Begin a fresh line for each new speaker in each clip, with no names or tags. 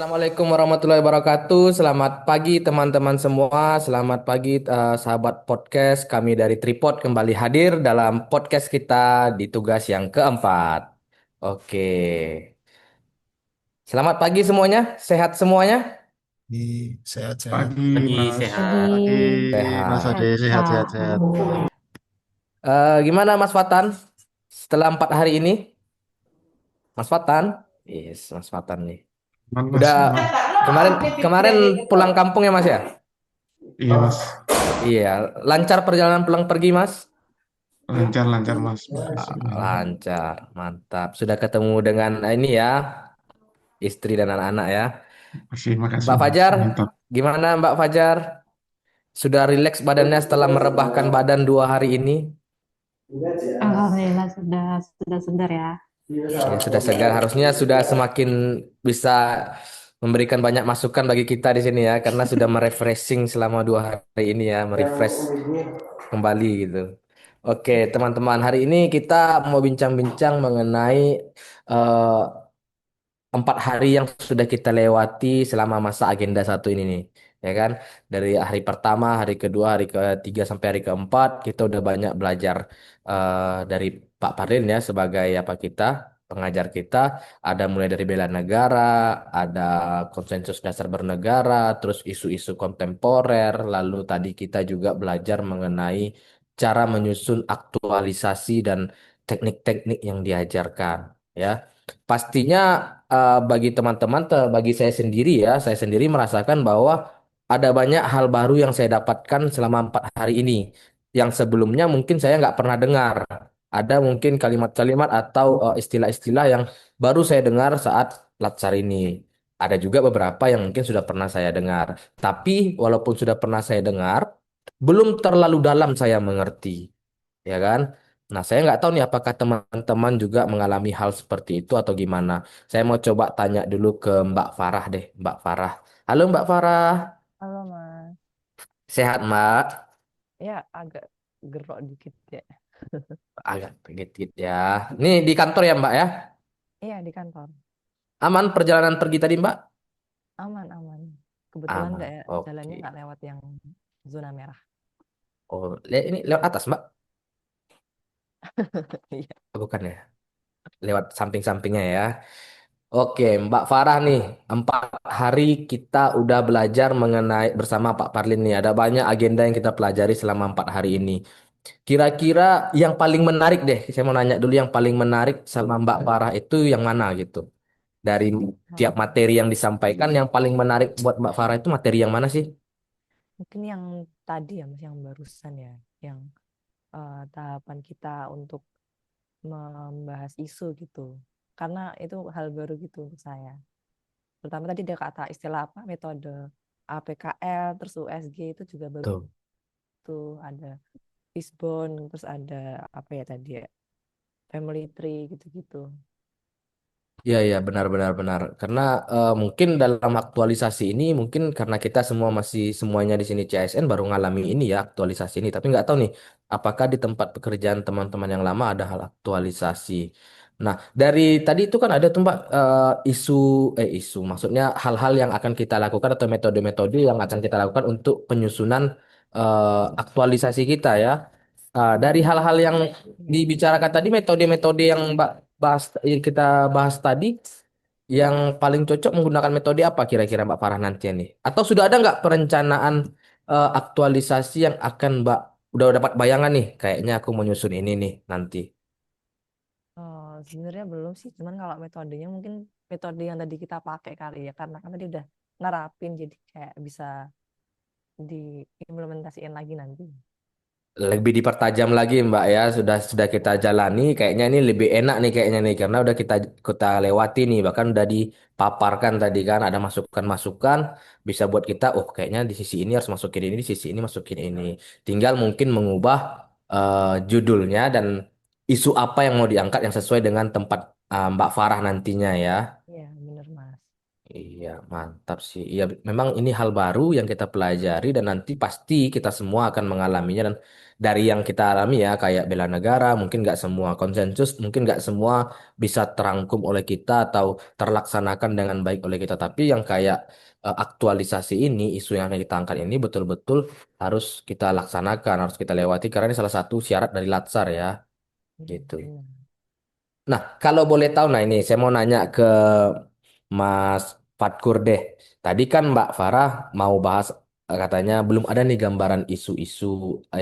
Assalamualaikum warahmatullahi wabarakatuh. Selamat pagi teman-teman semua. Selamat pagi sahabat podcast. Kami dari Tripod kembali hadir dalam podcast kita di tugas yang keempat. Oke. Selamat pagi semuanya. Sehat semuanya?
Sehat-sehat.
Pagi
Pagi
Mas,
sehat.
pagi
Pagi.
Mas Ade,
Sehat.
sehat-sehat
Sehat.
sehat.
Gimana Mas Fatan? Setelah 4 hari ini, Mas Fatan? Yes, Mas Fatan nih.
Aman Mas,
Udah
aman.
kemarin kemarin pulang kampung ya Mas ya?
Iya Mas,
Iya, lancar perjalanan pulang pergi Mas?
lancar-lancar Mas.
Lancar, mantap. Sudah ketemu dengan ini ya, istri dan anak-anak ya.
Makasih
Mbak
Mas,
Fajar,
mantap.
gimana Mbak Fajar? Sudah rileks badannya setelah merebahkan badan 2 hari ini?
Alhamdulillah sudah segar ya.
Ya, sudah segar, harusnya sudah semakin bisa memberikan banyak masukan bagi kita di sini ya, karena sudah merefreshing selama 2 hari ini ya, merefresh kembali gitu. Oke, teman-teman, hari ini kita mau bincang-bincang mengenai eh, 4 hari yang sudah kita lewati selama masa agenda satu ini nih, ya kan? Dari hari pertama, hari kedua, hari ketiga sampai hari keempat, kita udah banyak belajar dari Pak Pardin ya sebagai apa kita pengajar kita. Ada mulai dari bela negara, ada konsensus dasar bernegara, terus isu-isu kontemporer, lalu tadi kita juga belajar mengenai cara menyusun aktualisasi dan teknik-teknik yang diajarkan, ya. Pastinya bagi teman-teman, bagi saya sendiri ya, saya sendiri merasakan bahwa ada banyak hal baru yang saya dapatkan selama 4 hari ini, yang sebelumnya mungkin saya nggak pernah dengar. Ada mungkin kalimat-kalimat atau istilah-istilah yang baru saya dengar saat latsar ini. Ada juga beberapa yang mungkin sudah pernah saya dengar. Tapi walaupun sudah pernah saya dengar, belum terlalu dalam saya mengerti, ya kan? Nah, saya nggak tahu nih apakah teman-teman juga mengalami hal seperti itu atau gimana. Saya mau coba tanya dulu ke Mbak Farah deh, Mbak Farah. Halo Mbak Farah,
Halo Mas.
sehat Mbak?
Ya agak gerok dikit ya.
Agak gitu ya. Nih di kantor ya Mbak ya?
Iya di kantor.
Aman perjalanan pergi tadi Mbak?
Aman aman. Kebetulan nggak
Aman,
ya jalannya
oke.
nggak lewat yang zona merah.
Oh, ini lewat atas Mbak?
Iya.
Oh, bukan ya? Lewat samping-sampingnya ya. Oke, Mbak Farah nih, 4 hari kita udah belajar mengenai bersama Pak Parlin nih. Ada banyak agenda yang kita pelajari selama 4 hari ini. Kira-kira yang paling menarik deh, saya mau nanya dulu yang paling menarik sama Mbak Farah itu yang mana gitu. Dari tiap
Oh,
materi yang disampaikan, yang paling menarik buat Mbak Farah itu materi yang mana sih?
mungkin yang tadi ya Mas yang barusan ya, yang tahapan kita untuk membahas isu gitu. Karena itu hal baru gitu untuk saya. Pertama tadi dia kata istilah apa metode APKL terus USG itu juga baru
Tuh.
tuh ada Fishbone terus ada apa ya tadi ya family tree gitu-gitu.
Iya, iya, benar, benar, benar. Karena mungkin dalam aktualisasi ini, mungkin karena kita semua masih semuanya di sini CSN baru ngalami ini ya aktualisasi ini. Tapi nggak tahu nih, apakah di tempat pekerjaan teman-teman yang lama ada hal aktualisasi. Nah, dari tadi itu kan ada tuh Mbak isu, maksudnya hal-hal yang akan kita lakukan atau metode-metode yang akan kita lakukan untuk penyusunan aktualisasi kita ya. Dari hal-hal yang
Iya.
dibicarakan tadi, metode-metode yang Mbak bahas, kita bahas tadi, yang paling cocok menggunakan metode apa kira-kira Mbak Farah nanti nih? Atau sudah ada nggak perencanaan aktualisasi yang akan Mbak udah dapat bayangan nih? Kayaknya aku mau nyusun ini nih nanti.
Sebenarnya belum sih, cuman kalau metodenya mungkin metode yang tadi kita pakai kali ya, karena kan tadi udah nerapin jadi kayak bisa diimplementasiin lagi nanti.
Lebih dipertajam lagi Mbak ya, sudah kita jalani, kayaknya ini lebih enak nih kayaknya nih karena udah kita lewati nih, bahkan udah dipaparkan tadi kan ada masukan-masukan bisa buat kita, oh kayaknya di sisi ini harus masukin ini, di sisi ini masukin ini. Tinggal mungkin mengubah judulnya dan isu apa yang mau diangkat yang sesuai dengan tempat Mbak Farah nantinya ya.
Iya, bener Mas.
Iya, mantap sih. Iya, memang ini hal baru yang kita pelajari dan nanti pasti kita semua akan mengalaminya dan dari yang kita alami ya kayak bela negara mungkin nggak semua konsensus, mungkin nggak semua bisa terangkum oleh kita atau terlaksanakan dengan baik oleh kita. Tapi yang kayak aktualisasi ini, isu yang akan kita angkat ini betul-betul harus kita laksanakan, harus kita lewati karena ini salah satu syarat dari Latsar ya, gitu.
Benar.
Nah, kalau boleh tahu, nah ini saya mau nanya ke Mas Fatkur deh. Tadi kan Mbak Farah mau bahas katanya belum ada nih gambaran isu-isu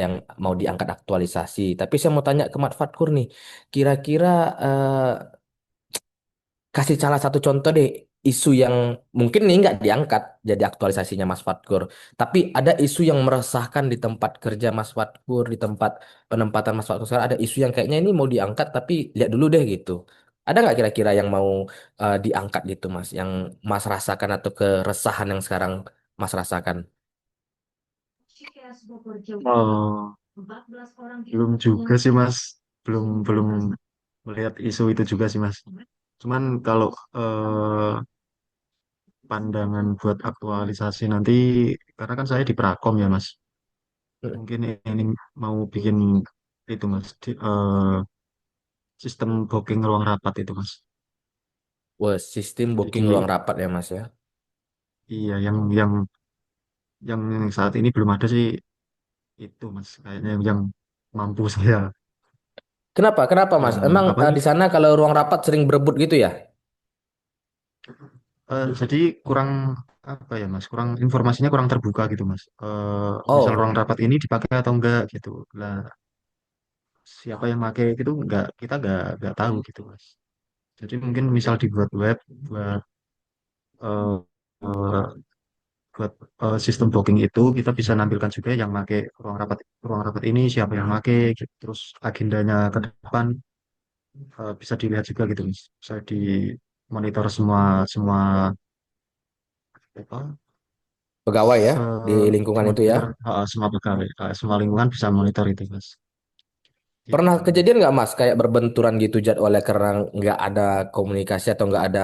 yang mau diangkat aktualisasi. Tapi saya mau tanya ke Mas Fatkur nih, kira-kira kasih salah satu contoh deh isu yang mungkin nih nggak diangkat jadi aktualisasinya Mas Fatkur, tapi ada isu yang meresahkan di tempat kerja Mas Fatkur, di tempat penempatan Mas Fatkur sekarang ada isu yang kayaknya ini mau diangkat tapi lihat dulu deh gitu. Ada nggak kira-kira yang mau diangkat gitu Mas, yang Mas rasakan atau keresahan yang sekarang Mas rasakan?
Oh, belum juga sih Mas. Belum belum melihat isu itu juga sih Mas. Cuman kalau pandangan buat aktualisasi nanti, karena kan saya di Prakom ya Mas.
Hmm.
Mungkin ini mau bikin itu Mas, sistem booking ruang rapat itu Mas.
Wah, sistem booking
Jadi
ruang rapat ya Mas ya.
iya yang saat ini belum ada sih itu Mas. Kayaknya yang mampu saya
Kenapa? Kenapa Mas? Emang
apa
di sana kalau ruang rapat sering berebut gitu ya?
jadi kurang apa ya Mas, kurang informasinya kurang terbuka gitu Mas. Misal ruang
Oh,
rapat ini dipakai atau enggak gitu. Lah siapa yang pakai itu enggak, kita enggak tahu gitu Mas. Jadi mungkin misal dibuat web buat eh, eh, buat sistem booking itu kita bisa nampilkan juga yang pakai ruang rapat ini siapa yang pakai gitu. Terus agendanya ke depan bisa dilihat juga gitu Mas. Bisa di monitor semua semua apa
pegawai ya di lingkungan itu ya.
semonitor semua pegawai, semua lingkungan bisa monitor itu, Mas.
Pernah
Gitu.
kejadian nggak Mas kayak berbenturan gitu jadwalnya karena nggak ada komunikasi atau nggak ada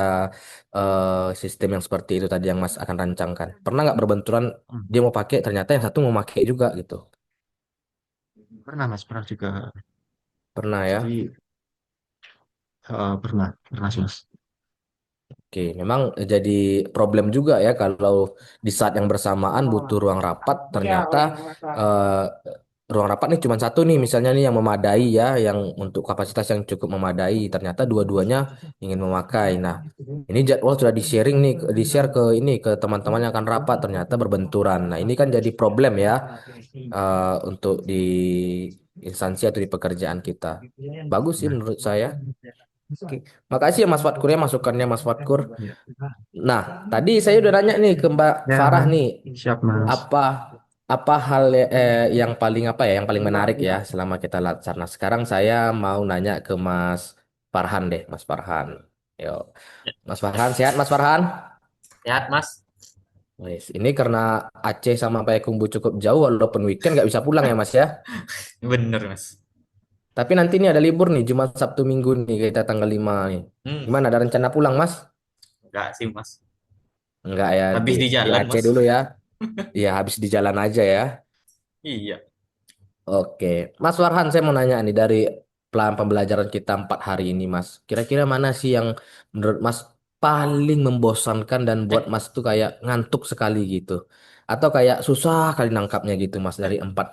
sistem yang seperti itu tadi yang Mas akan rancangkan? Pernah nggak berbenturan
Hmm.
dia mau pakai ternyata yang satu mau pakai juga gitu?
Pernah, Mas, pernah juga.
Pernah ya.
Jadi pernah sih, Mas.
Oke, memang jadi problem juga ya kalau di saat yang bersamaan butuh ruang rapat, ternyata eh, ruang rapat nih cuma satu nih, misalnya nih yang memadai ya, yang untuk kapasitas yang cukup memadai, ternyata dua-duanya ingin memakai. Nah, ini jadwal sudah di-sharing nih, di-share ke ini ke teman-teman yang akan rapat, ternyata berbenturan. Nah, ini kan jadi problem ya untuk di instansi atau di pekerjaan kita. Bagus sih menurut saya. Oke. Makasih ya Mas Fatkur ya masukannya Mas Fatkur. Nah, tadi saya udah nanya nih ke Mbak
Ya,
Farah nih,
siap, Mas.
apa apa hal yang paling apa ya, yang paling menarik ya selama kita laksana. Sekarang saya mau nanya ke Mas Farhan deh, Mas Farhan. Yuk, Mas Farhan sehat Mas Farhan?
Sehat, Mas.
Wes, ini karena Aceh sama Payakumbuh cukup jauh, walaupun weekend nggak bisa pulang ya Mas ya.
Bener, Mas.
Tapi nanti ini ada libur nih, Jumat Sabtu Minggu nih kita tanggal 5 nih.
Hmm,
Gimana, ada rencana pulang Mas?
enggak sih, Mas.
Enggak ya,
Habis di
di
jalan,
Aceh
Mas.
dulu ya. Ya, habis di jalan aja ya.
Iya.
Oke, Mas Farhan, saya mau nanya nih dari pelan pembelajaran kita 4 hari ini, Mas. Kira-kira mana sih yang menurut Mas paling membosankan dan buat Mas tuh kayak ngantuk sekali gitu, atau kayak susah kali nangkapnya gitu, Mas dari 4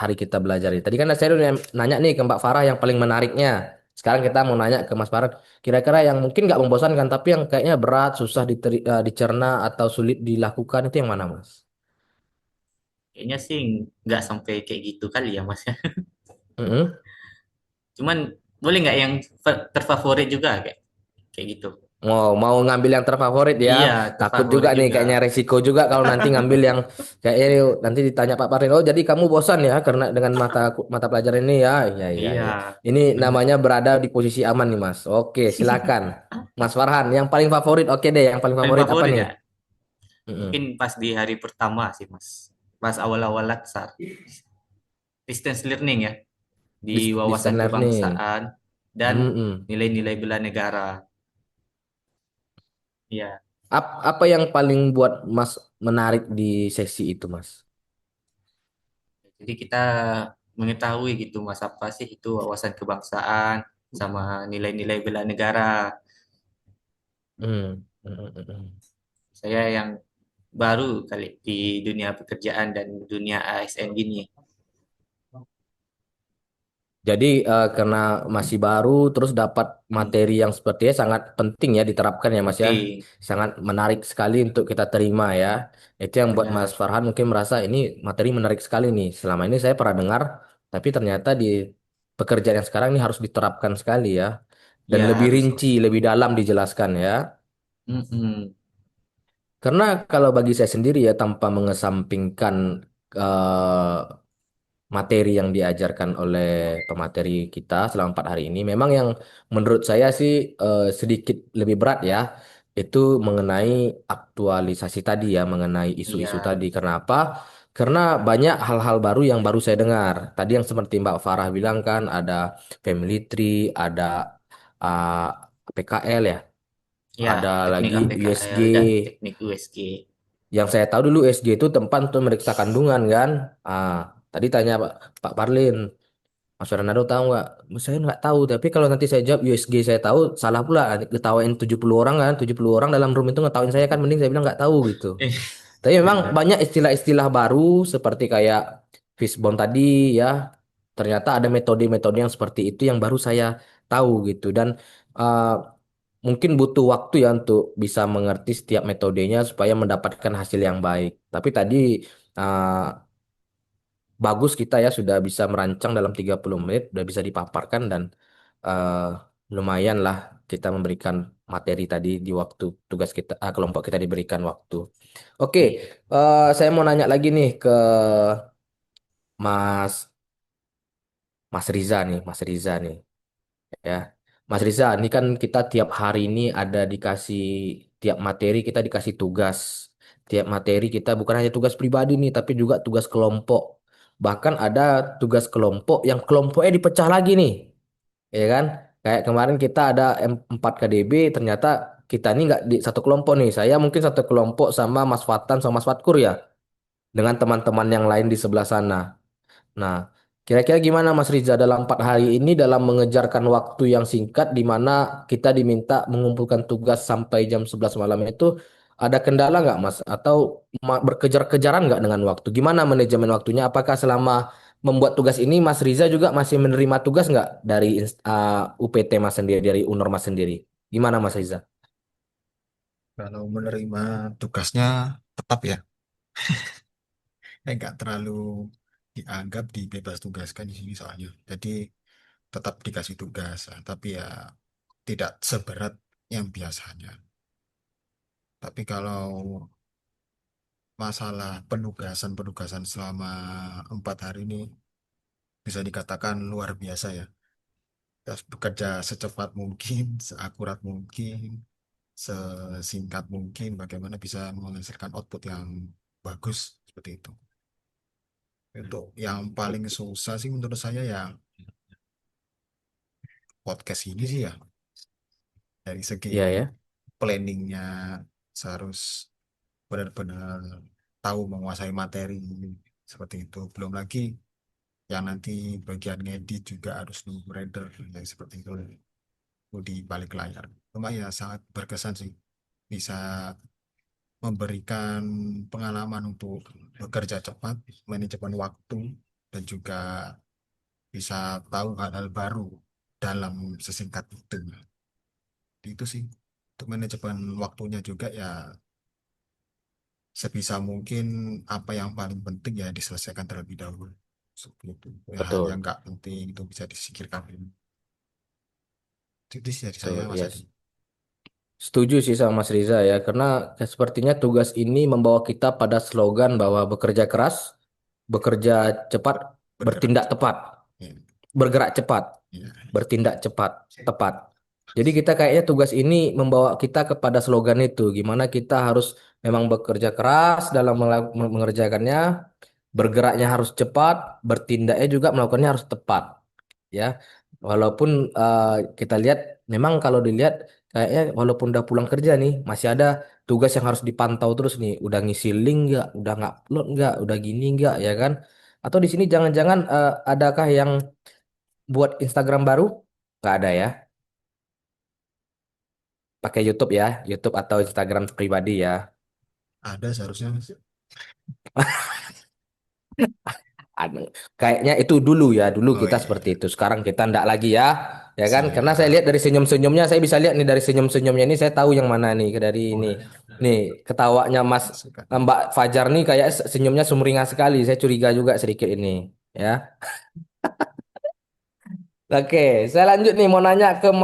hari kita belajar ini. Tadi kan saya udah nanya nih ke Mbak Farah yang paling menariknya. Sekarang kita mau nanya ke Mas Farhan, kira-kira yang mungkin nggak membosankan tapi yang kayaknya berat, susah dicerna atau sulit dilakukan itu yang mana, Mas?
Kayaknya sih nggak sampai kayak gitu kali ya, Mas.
Mm-mm.
Cuman boleh nggak yang terfavorit juga kayak kayak gitu.
Mau mau ngambil yang terfavorit ya.
Iya,
Takut juga
terfavorit
nih
juga.
kayaknya resiko juga kalau nanti ngambil yang kayaknya nanti ditanya Pak Parin, "Oh, jadi kamu bosan ya karena dengan mata mata pelajaran ini ya?" Iya, iya,
Iya,
iya. Ini
bener.
namanya berada di posisi aman nih, Mas. Oke, silakan. Mas Farhan, yang paling favorit. Oke deh, yang paling
Paling
favorit apa
favorit
nih?
ya. Mungkin
Mm-mm.
pas di hari pertama sih, Mas. Pas awal-awal laksar. Distance learning ya. Di wawasan
Distance learning.
kebangsaan dan
Mm-mm.
nilai-nilai bela negara. Iya.
Apa yang paling buat Mas menarik di sesi itu, Mas?
Jadi kita mengetahui gitu Mas apa sih itu wawasan kebangsaan sama nilai-nilai bela negara.
Hmm. Hmm, hmm, hmm, hmm.
Saya yang baru kali di dunia pekerjaan dan dunia ASN gini.
Jadi karena masih baru terus dapat
Hmm,
materi yang sepertinya sangat penting ya diterapkan ya Mas ya.
penting,
Sangat menarik sekali untuk kita terima ya. Itu yang buat Mas
benar.
Farhan mungkin merasa ini materi menarik sekali nih. Selama ini saya pernah dengar, tapi ternyata di pekerjaan yang sekarang ini harus diterapkan sekali ya. Dan
Ya
lebih
harus.
rinci, lebih dalam dijelaskan ya.
Mm-mm.
Karena kalau bagi saya sendiri ya tanpa mengesampingkan eh, materi yang diajarkan oleh pemateri kita selama 4 hari ini, memang yang menurut saya sih sedikit lebih berat ya, itu mengenai aktualisasi tadi ya, mengenai isu-isu
Iya,
tadi. Karena apa? Karena banyak hal-hal baru yang baru saya dengar. Tadi yang seperti Mbak Farah bilang kan, ada family tree, ada uh, PKL ya,
ya
ada
teknik
lagi USG.
APKL dan teknik USG.
Yang saya tahu dulu USG itu tempat untuk meriksa kandungan kan. Ah, tadi tanya Pak Parlin, Mas Fernando tahu nggak? Saya nggak tahu, tapi kalau nanti saya jawab USG saya tahu, salah pula. Ketawain 70 orang kan, 70 orang dalam room itu ngetawain saya kan, mending saya bilang nggak tahu gitu.
Eh,
Tapi memang
benar.
banyak istilah-istilah baru seperti kayak fishbone tadi ya. Ternyata ada metode-metode yang seperti itu yang baru saya tahu gitu. Dan uh, mungkin butuh waktu ya untuk bisa mengerti setiap metodenya supaya mendapatkan hasil yang baik. Tapi tadi uh, bagus kita ya sudah bisa merancang dalam 30 menit, sudah bisa dipaparkan dan eh, lumayan lah kita memberikan materi tadi di waktu tugas kita, kelompok kita diberikan waktu. Oke,
Iya.
saya mau nanya lagi nih ke Mas Mas Riza nih, Mas Riza nih. Ya. Mas Riza, ini kan kita tiap hari ini ada dikasih tiap materi kita dikasih tugas. Tiap materi kita bukan hanya tugas pribadi nih, tapi juga tugas kelompok. Bahkan ada tugas kelompok yang kelompoknya dipecah lagi nih, ya kan? Kayak kemarin kita ada 4 KDB, ternyata kita ini nggak di satu kelompok nih. Saya mungkin satu kelompok sama Mas Fatan sama Mas Fatkur ya, dengan teman-teman yang lain di sebelah sana. Nah, kira-kira gimana Mas Riza dalam 4 hari ini dalam mengejarkan waktu yang singkat di mana kita diminta mengumpulkan tugas sampai jam 11 malam itu ada kendala nggak Mas? Atau berkejar-kejaran nggak dengan waktu? Gimana manajemen waktunya? Apakah selama membuat tugas ini Mas Riza juga masih menerima tugas nggak dari UPT Mas sendiri, dari UNOR Mas sendiri? Gimana Mas Riza?
Kalau menerima tugasnya tetap ya, nggak terlalu dianggap dibebas tugaskan di sini soalnya. Jadi tetap dikasih tugas, tapi ya tidak seberat yang biasanya. Tapi kalau masalah penugasan-penugasan selama 4 hari ini bisa dikatakan luar biasa ya. Kita harus bekerja secepat mungkin, seakurat mungkin, sesingkat mungkin, bagaimana bisa menghasilkan output yang bagus seperti itu. Untuk yang paling susah sih menurut saya ya podcast ini sih ya, dari segi
Iya ya.
planningnya harus benar-benar tahu menguasai materi seperti itu. Belum lagi yang nanti bagian ngedit juga harus nunggu render yang seperti itu di balik layar. Cuma ya sangat berkesan sih bisa memberikan pengalaman untuk bekerja cepat, manajemen waktu, dan juga bisa tahu hal-hal baru dalam sesingkat itu. Itu sih untuk manajemen waktunya juga ya sebisa mungkin apa yang paling penting ya diselesaikan terlebih dahulu. Seperti itu. Hal yang
Betul.
nggak penting itu bisa disingkirkan. Itu sih dari saya
Betul.
Mas Adi.
Yes. Setuju sih sama Mas Riza ya, karena sepertinya tugas ini membawa kita pada slogan bahwa bekerja keras, bekerja cepat,
Bergerak
bertindak
cepat.
tepat,
Ya,
bergerak cepat,
ya.
bertindak cepat, tepat. Jadi kita kayaknya tugas ini membawa kita kepada slogan itu, gimana kita harus memang bekerja keras dalam mengerjakannya, bergeraknya harus cepat, bertindaknya juga melakukannya harus tepat, ya. Walaupun kita lihat, memang kalau dilihat kayaknya walaupun udah pulang kerja nih, masih ada tugas yang harus dipantau terus nih. Udah ngisi link nggak? Udah ngupload nggak? Udah gini nggak? Ya kan? Atau di sini jangan-jangan adakah yang buat Instagram baru? Nggak ada ya? Pakai YouTube ya? YouTube atau Instagram pribadi ya?
Ada seharusnya Mas.
Ada. Kayaknya itu dulu ya, dulu
Oh
kita
iya,
seperti
iya.
itu. Sekarang kita ndak lagi ya, ya kan? Karena saya lihat
Siap.
dari senyum-senyumnya, saya bisa lihat nih dari senyum-senyumnya ini, saya tahu yang mana nih dari ini. Nih, ketawanya
Suka.
Mbak Fajar nih kayak senyumnya sumringah sekali. Saya curiga juga sedikit ini, ya. Oke, saya lanjut nih mau nanya ke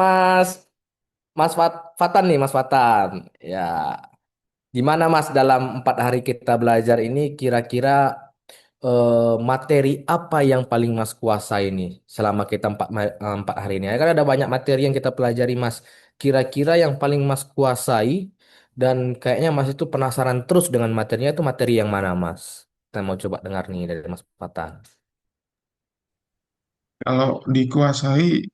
Fatan nih, Mas Fatan. Ya, gimana Mas dalam 4 hari kita belajar ini kira-kira materi apa yang paling Mas kuasai nih selama kita 4 hari ini? Ya kan ada banyak materi yang kita pelajari Mas. Kira-kira yang paling Mas kuasai dan kayaknya Mas itu penasaran terus dengan materinya itu materi yang mana Mas? Kita mau coba dengar nih dari Mas Fatan.
Kalau dikuasai,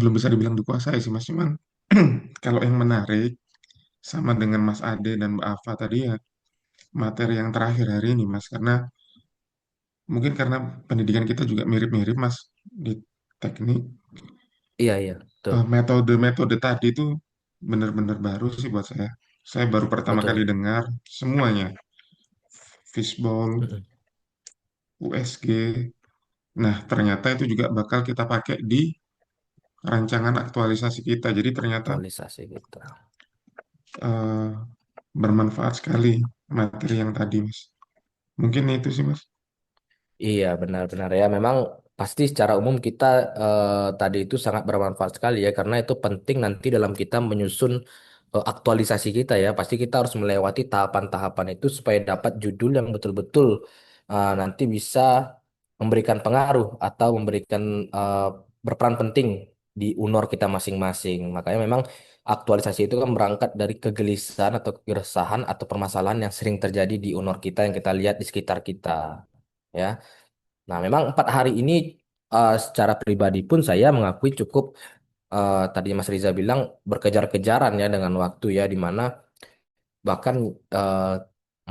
belum bisa dibilang dikuasai sih Mas. Cuman kalau yang menarik sama dengan Mas Ade dan Mbak Afa tadi ya materi yang terakhir hari ini Mas. Karena mungkin karena pendidikan kita juga mirip-mirip Mas di teknik.
Iya, iya, betul.
Metode-metode tadi itu benar-benar baru sih buat saya. Saya baru pertama kali
Betul.
dengar semuanya. Fishball,
Mm-mm.
USG. Nah, ternyata itu juga bakal kita pakai di rancangan aktualisasi kita. Jadi ternyata
Aktualisasi gitu.
eh, bermanfaat sekali materi yang tadi, Mas. Mungkin itu sih, Mas.
Iya, benar-benar ya. Memang pasti secara umum kita tadi itu sangat bermanfaat sekali ya, karena itu penting nanti dalam kita menyusun aktualisasi kita ya. Pasti kita harus melewati tahapan-tahapan itu supaya dapat judul yang betul-betul nanti bisa memberikan pengaruh atau memberikan eh, berperan penting di UNOR kita masing-masing. Makanya memang aktualisasi itu kan berangkat dari kegelisahan atau keresahan atau permasalahan yang sering terjadi di UNOR kita yang kita lihat di sekitar kita. Ya. Nah, memang 4 hari ini secara pribadi pun saya mengakui cukup tadi Mas Riza bilang berkejar-kejaran ya dengan waktu ya, di mana bahkan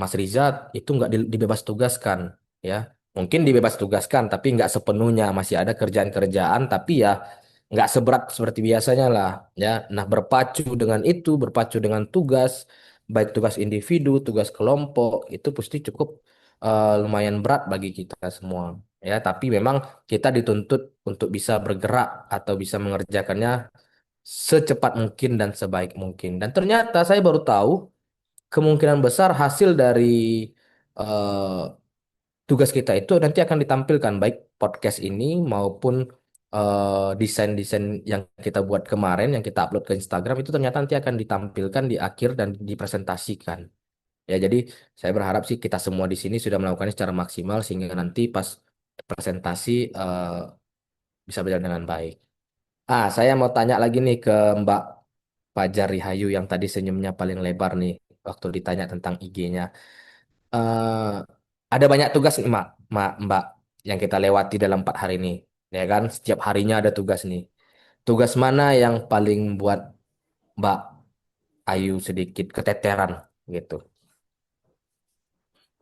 Mas Riza itu nggak dibebas tugaskan ya. Mungkin dibebas tugaskan tapi nggak sepenuhnya, masih ada kerjaan-kerjaan tapi ya nggak seberat seperti biasanya lah ya. Nah, berpacu dengan itu, berpacu dengan tugas, baik tugas individu, tugas kelompok, itu pasti cukup lumayan berat bagi kita semua ya. Tapi memang kita dituntut untuk bisa bergerak atau bisa mengerjakannya secepat mungkin dan sebaik mungkin. Dan ternyata saya baru tahu kemungkinan besar hasil dari eh, tugas kita itu nanti akan ditampilkan baik podcast ini maupun desain-desain yang kita buat kemarin yang kita upload ke Instagram itu ternyata nanti akan ditampilkan di akhir dan dipresentasikan. Ya, jadi saya berharap sih kita semua di sini sudah melakukannya secara maksimal sehingga nanti pas presentasi bisa berjalan dengan baik. Saya mau tanya lagi nih ke Mbak Fajar Rihayu yang tadi senyumnya paling lebar nih waktu ditanya tentang IG-nya. eh ada banyak tugas nih Mbak yang kita lewati dalam 4 hari ini, ya kan? Setiap harinya ada tugas nih. Tugas mana yang paling buat Mbak Ayu sedikit keteteran gitu?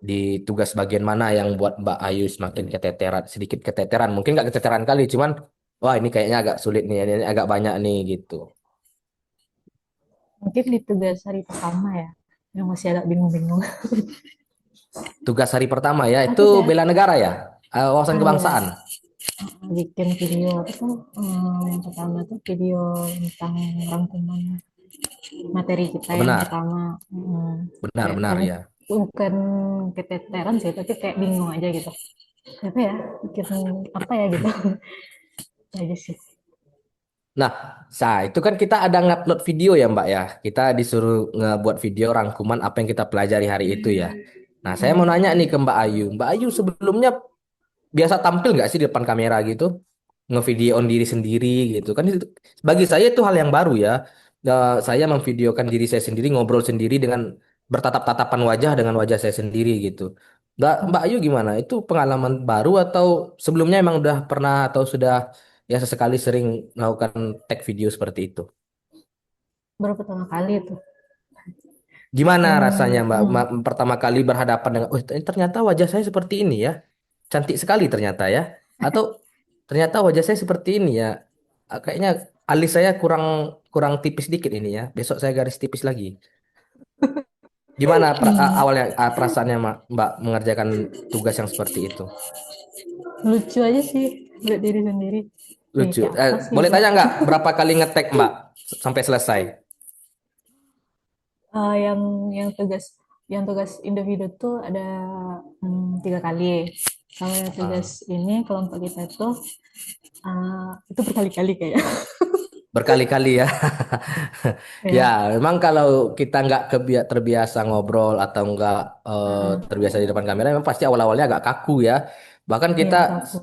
Di tugas bagian mana yang buat Mbak Ayu semakin keteteran, sedikit keteteran? Mungkin nggak keteteran kali, cuman wah ini kayaknya agak sulit nih, ini agak banyak nih gitu.
Mungkin di tugas hari pertama ya, yang masih agak bingung-bingung.
Tugas hari pertama ya itu
Aku ya,
bela negara ya, wawasan
ya,
kebangsaan.
bikin video apa tuh, yang pertama tuh video tentang rangkuman materi kita
Oh,
yang
benar,
pertama. Kayak
benar-benar
bukan
ya.
bukan keteteran sih, tapi kayak bingung aja gitu. Apa ya, bikin apa ya gitu. Itu aja sih.
Nah, itu kan kita ada ngupload video ya Mbak ya. Kita disuruh ngebuat video rangkuman apa yang kita pelajari hari itu ya. Nah, saya mau nanya nih ke Mbak Ayu. Mbak Ayu sebelumnya biasa tampil nggak sih di depan kamera gitu? Ngevideoin diri sendiri gitu. Kan itu, bagi saya itu hal yang baru ya. Saya memvideokan diri saya sendiri, ngobrol sendiri dengan bertatap-tatapan wajah dengan wajah saya sendiri gitu. Mbak Ayu gimana? Itu pengalaman baru atau sebelumnya emang udah pernah atau sudah ya sesekali sering melakukan tag video seperti itu.
Baru pertama kali itu.
Gimana
Yang
rasanya Mbak, pertama kali berhadapan dengan, oh ternyata wajah saya seperti ini ya, cantik sekali ternyata ya, atau ternyata wajah saya seperti ini ya. Kayaknya alis saya kurang kurang tipis dikit ini ya, besok saya garis tipis lagi. Gimana awalnya perasaannya Mbak mengerjakan tugas yang seperti itu?
lucu aja sih buat diri sendiri.
Lucu.
Kayak apa sih
Boleh
gitu.
tanya nggak berapa kali ngetek Mbak sampai selesai?
Yang tugas individu tuh ada 3 kali. Kalau yang tugas
Ah,
ini kelompok kita itu berkali-kali kayak.
berkali-kali ya. Ya,
Ya,
memang kalau kita nggak terbiasa ngobrol atau nggak terbiasa di depan kamera, memang pasti awal-awalnya agak kaku ya. Bahkan
iya
kita
kaku.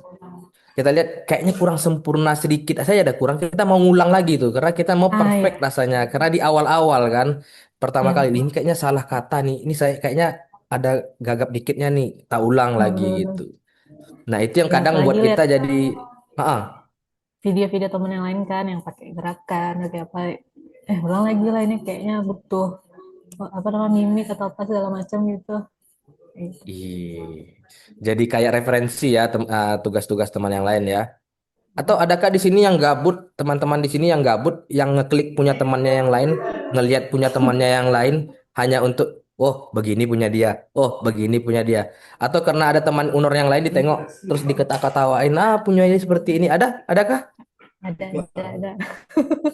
kita lihat kayaknya kurang sempurna sedikit saya ada kurang, kita mau ngulang lagi tuh karena kita mau perfect
Ya,
rasanya karena di awal-awal kan pertama
ya
kali
betul.
ini kayaknya salah kata nih, ini saya kayaknya ada gagap dikitnya nih, tak ulang lagi gitu.
Betul-betul.
Nah itu yang
Ya
kadang
apalagi
buat kita
lihat
jadi ah,
video-video temen yang lain kan yang pakai gerakan atau kayak apa. Ulang lagi lah ini kayaknya butuh apa namanya mimik atau apa segala macam gitu.
jadi kayak referensi ya tugas-tugas teman yang lain ya. Atau adakah di sini yang gabut, teman-teman di sini yang gabut, yang ngeklik punya temannya yang lain, ngelihat punya temannya yang lain, hanya untuk, oh begini punya dia, oh begini punya dia. Atau karena ada teman Unur yang lain ditengok, terus diketawa-tawain, ah punya ini seperti ini. Adakah?
Ada.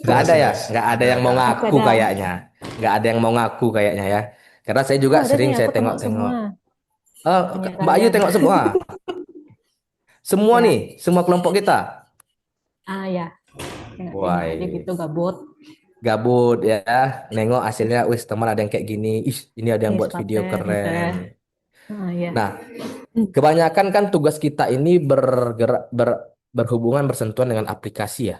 Nggak
Ada
ada
sih
ya?
Mas,
Nggak ada
nggak
yang
ada.
mau
Aku
ngaku
ada.
kayaknya. Nggak ada yang mau ngaku kayaknya ya. Karena saya juga
Oh ada
sering
nih,
saya
aku tengok
tengok-tengok.
semua
Oh,
punya
Mbak Ayu
kalian.
tengok semua. Semua nih,
Ya,
semua kelompok kita.
ya, tengok-tengok aja
Wah,
gitu gabut.
gabut ya, nengok hasilnya, wis teman ada yang kayak gini, ih ini ada yang
Ih,
buat video
sepatnya gitu
keren.
ya. Ya.
Nah, kebanyakan kan tugas kita ini berhubungan bersentuhan dengan aplikasi ya.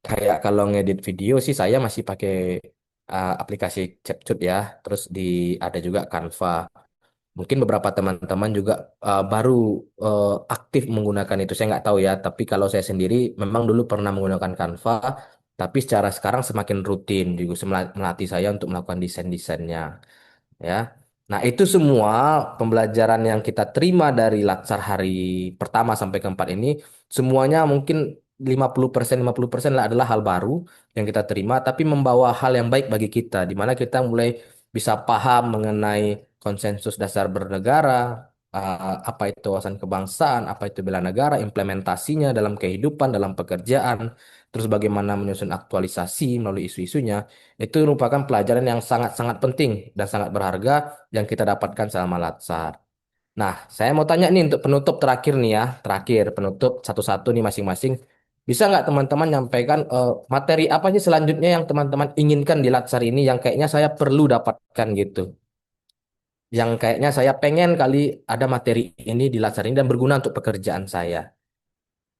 Kayak kalau ngedit video sih saya masih pakai aplikasi CapCut ya, terus ada juga Canva. Mungkin beberapa teman-teman juga baru aktif menggunakan itu. Saya nggak tahu ya. Tapi kalau saya sendiri memang dulu pernah menggunakan Canva. Tapi secara sekarang semakin rutin juga melatih saya untuk melakukan desain-desainnya. Ya. Nah, itu semua pembelajaran yang kita terima dari Latsar hari pertama sampai keempat ini, semuanya mungkin 50% lah adalah hal baru yang kita terima, tapi membawa hal yang baik bagi kita, di mana kita mulai bisa paham mengenai konsensus dasar bernegara, apa itu wawasan kebangsaan, apa itu bela negara, implementasinya dalam kehidupan, dalam pekerjaan, terus bagaimana menyusun aktualisasi melalui isu-isunya. Itu merupakan pelajaran yang sangat-sangat penting dan sangat berharga yang kita dapatkan selama Latsar. Nah, saya mau tanya nih untuk penutup terakhir nih ya, terakhir penutup satu-satu nih masing-masing. Bisa nggak teman-teman nyampaikan materi apa sih selanjutnya yang teman-teman inginkan di Latsar ini yang kayaknya saya perlu dapatkan gitu? Yang kayaknya saya pengen kali ada materi ini di Latsar ini dan berguna untuk pekerjaan saya.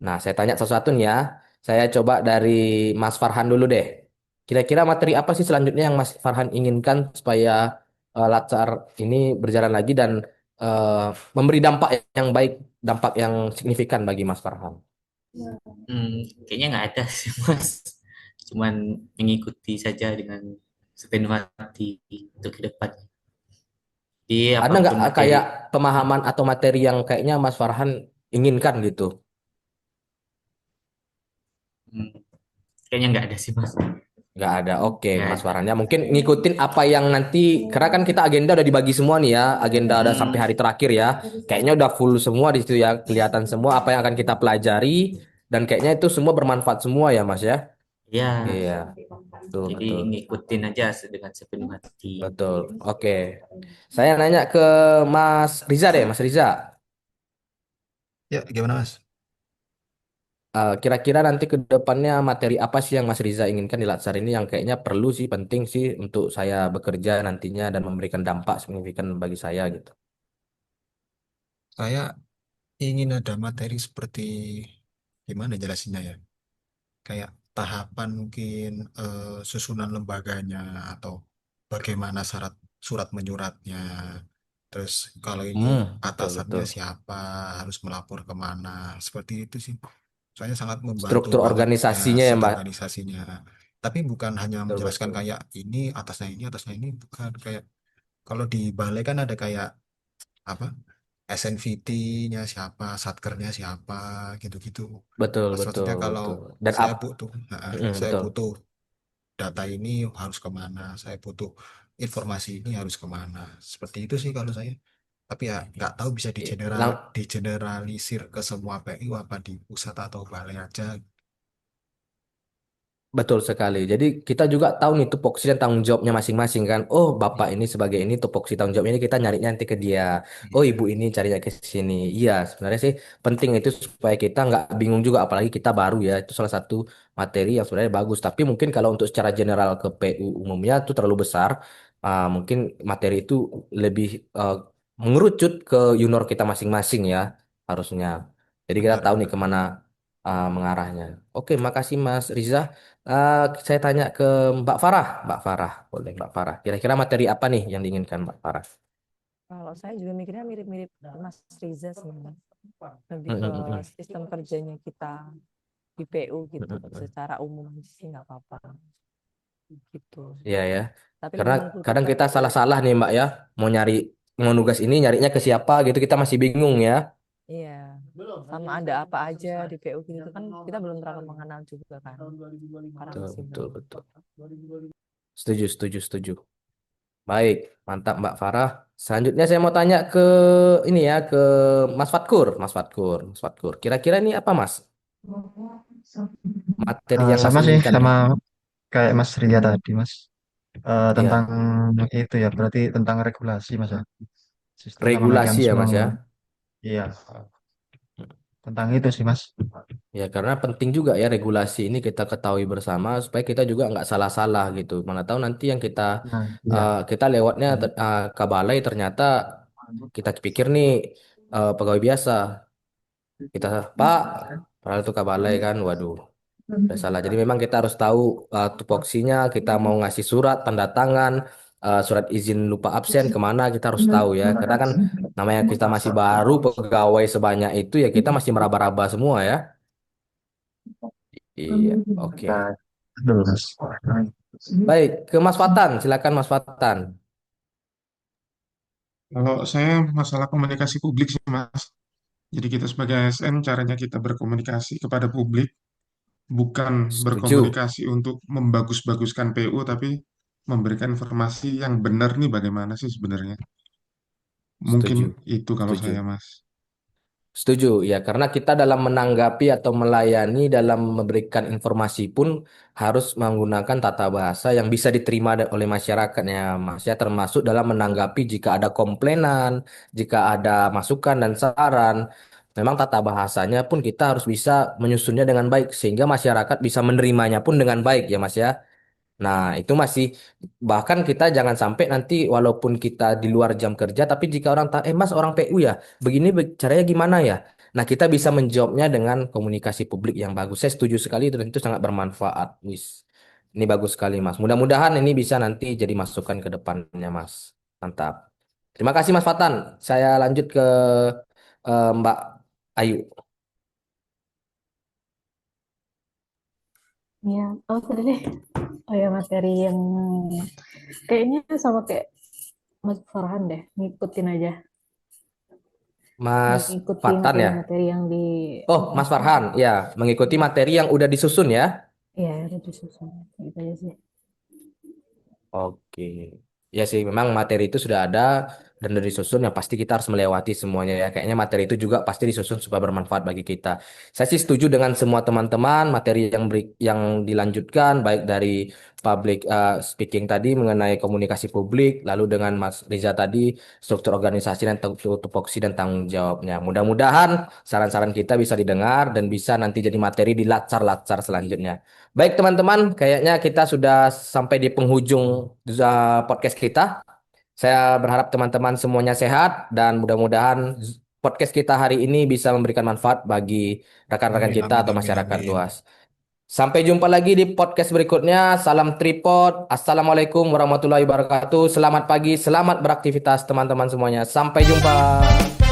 Nah, saya tanya satu-satu nih ya. Saya coba dari Mas Farhan dulu deh. Kira-kira materi apa sih selanjutnya yang Mas Farhan inginkan supaya Latsar ini berjalan lagi dan eh, memberi dampak yang baik, dampak yang signifikan bagi Mas Farhan?
Kayaknya nggak ada sih Mas. Cuman mengikuti saja dengan sepenuh hati untuk ke depan. Jadi
Ada nggak
apapun materi,
kayak pemahaman atau materi yang kayaknya Mas Farhan inginkan gitu?
hmm, kayaknya nggak ada sih Mas.
Nggak ada. Oke,
Nggak
Mas
ada.
Farhan ya. Mungkin ngikutin apa yang nanti, karena kan kita agenda udah dibagi semua nih ya. Agenda udah sampai
Hmm,
hari terakhir ya. Kayaknya udah full semua di situ ya. Kelihatan semua apa yang akan kita pelajari. Dan kayaknya itu semua bermanfaat semua ya, Mas ya.
ya,
Iya, betul,
jadi
betul.
ngikutin aja dengan sepenuh hati.
Betul. Oke. Saya nanya ke Mas Riza deh, Mas Riza.
Ya, gimana Mas?
Kira-kira nanti ke depannya materi apa sih yang Mas Riza inginkan di Latsar ini yang kayaknya perlu sih, penting sih untuk saya bekerja nantinya dan memberikan dampak signifikan bagi saya gitu.
Saya ingin ada materi seperti gimana jelasinnya ya? Kayak tahapan mungkin susunan lembaganya atau bagaimana syarat surat menyuratnya. Terus kalau ini
Betul,
atasannya
betul.
siapa, harus melapor kemana, seperti itu sih.
Soalnya sangat membantu
struktur
banget ya
organisasinya ya
segi
Mbak.
organisasinya. Tapi bukan hanya
Betul
menjelaskan
betul.
kayak ini, atasnya ini, bukan kayak kalau di balai kan ada kayak apa? SNVT-nya siapa, satkernya siapa, gitu-gitu.
Betul betul
Maksudnya kalau
betul. Dan
saya
up
butuh, saya
betul.
butuh data ini harus kemana, saya butuh informasi ini harus kemana. Seperti itu sih kalau saya. Tapi ya nggak tahu bisa
Lang-
digeneralisir ke semua PU apa di pusat atau balai aja.
Betul sekali. Jadi kita juga tahu nih tupoksi dan tanggung jawabnya masing-masing kan. Oh, bapak
Iya,
ini sebagai ini tupoksi tanggung jawabnya ini kita nyarinya nanti ke dia. Oh,
iya,
ibu ini carinya ke sini. Iya, sebenarnya sih penting itu supaya kita nggak bingung juga. Apalagi kita baru ya. Itu salah satu materi yang sebenarnya bagus. Tapi mungkin kalau untuk secara general ke PU umumnya itu terlalu besar. Mungkin materi itu lebih mengerucut ke junior kita masing-masing ya harusnya. Jadi kita
benar,
tahu nih
benar.
kemana mengarahnya. Oke, makasih Mas Riza. Saya tanya ke Mbak Farah. Mbak Farah, boleh Mbak Farah. Kira-kira materi apa nih yang diinginkan Mbak Farah?
Kalau saya juga mikirnya mirip-mirip Mas Riza sih, Mas. Lebih
Mm,
ke
mm, mm,
sistem kerjanya kita di PU
mm,
gitu.
mm, mm.
Secara umum sih nggak apa-apa gitu.
Iya ya.
Tapi
Karena
lebih mengikuti
kadang
ke
kita
PU.
salah-salah nih Mbak ya. Mau nugas ini nyarinya ke siapa gitu kita masih bingung ya.
Iya. Sama ada apa aja di PU gitu kan kita belum terlalu mengenal juga kan. Karena
Betul,
masih
betul,
baru.
betul. Setuju, setuju, setuju. Baik, mantap Mbak Farah. Selanjutnya saya mau tanya ke ini ya, ke Mas Fatkur. Mas Fatkur, Mas Fatkur. Kira-kira ini apa Mas? Materi yang Mas
Sama sih,
inginkan
sama
nih?
kayak Mas Ria tadi, Mas. Tentang
Ya,
itu ya, berarti tentang regulasi, Mas ya. Sistem sama
regulasi ya
mekanisme.
Mas ya.
Iya, tentang itu sih, Mas.
Ya, karena penting juga ya regulasi ini kita ketahui bersama supaya kita juga nggak salah-salah gitu. Mana tahu nanti yang
Nah, iya.
kita lewatnya ke balai ternyata kita pikir nih pegawai biasa. Kita Pak, padahal itu ke balai kan. Waduh, udah salah. Jadi memang kita harus tahu tupoksinya. Kita mau ngasih surat tanda tangan, surat izin lupa absen kemana kita harus tahu ya. Karena kan namanya kita masih baru pegawai sebanyak itu ya kita masih meraba-raba semua ya. Iya, oke.
Nah, betul, Mas.
Baik, ke Mas Fatan, silakan Mas Fatan.
Kalau saya masalah komunikasi publik sih, Mas. Jadi kita sebagai ASN, caranya kita berkomunikasi kepada publik, bukan
Setuju,
berkomunikasi untuk membagus-baguskan PU, tapi memberikan informasi yang benar nih bagaimana sih sebenarnya. Mungkin
setuju,
itu kalau
setuju.
saya, Mas.
Setuju, ya karena kita dalam menanggapi atau melayani dalam memberikan informasi pun harus menggunakan tata bahasa yang bisa diterima oleh masyarakatnya, Mas. Ya, termasuk dalam menanggapi jika ada komplainan, jika ada masukan dan saran. Memang tata bahasanya pun kita harus bisa menyusunnya dengan baik sehingga masyarakat bisa menerimanya pun dengan baik ya, Mas ya. Nah, itu masih bahkan kita jangan sampai nanti walaupun kita di luar jam kerja tapi jika orang tak Mas orang PU ya, begini caranya gimana ya? Nah, kita bisa menjawabnya dengan komunikasi publik yang bagus. Saya setuju sekali itu dan itu sangat bermanfaat, Wis. Ini bagus sekali, Mas. Mudah-mudahan ini bisa nanti jadi masukan ke depannya, Mas. Mantap. Terima kasih, Mas Fatan. Saya lanjut ke Mbak Ayu.
Iya, oh sudah deh. Oh ya materi yang kayaknya sama kayak Mas Farhan deh, ngikutin aja,
Mas
ngikuti
Fatan ya.
materi-materi yang di.
Oh, Mas Farhan, ya, mengikuti materi yang udah disusun ya.
Iya, itu disusun gitu aja sih.
Oke. Ya sih, memang materi itu sudah ada dan dari disusun yang pasti kita harus melewati semuanya ya. Kayaknya materi itu juga pasti disusun supaya bermanfaat bagi kita. Saya sih setuju dengan semua teman-teman materi yang dilanjutkan baik dari public speaking tadi mengenai komunikasi publik, lalu dengan Mas Riza tadi struktur organisasi dan tupoksi dan tanggung jawabnya. Mudah-mudahan saran-saran kita bisa didengar dan bisa nanti jadi materi di latsar-latsar selanjutnya. Baik teman-teman, kayaknya kita sudah sampai di penghujung podcast kita. Saya berharap teman-teman semuanya sehat dan mudah-mudahan podcast kita hari ini bisa memberikan manfaat bagi rekan-rekan
Amin,
kita
amin,
atau
amin,
masyarakat
amin.
luas. Sampai jumpa lagi di podcast berikutnya. Salam tripod. Assalamualaikum warahmatullahi wabarakatuh. Selamat pagi, selamat beraktivitas teman-teman semuanya. Sampai jumpa.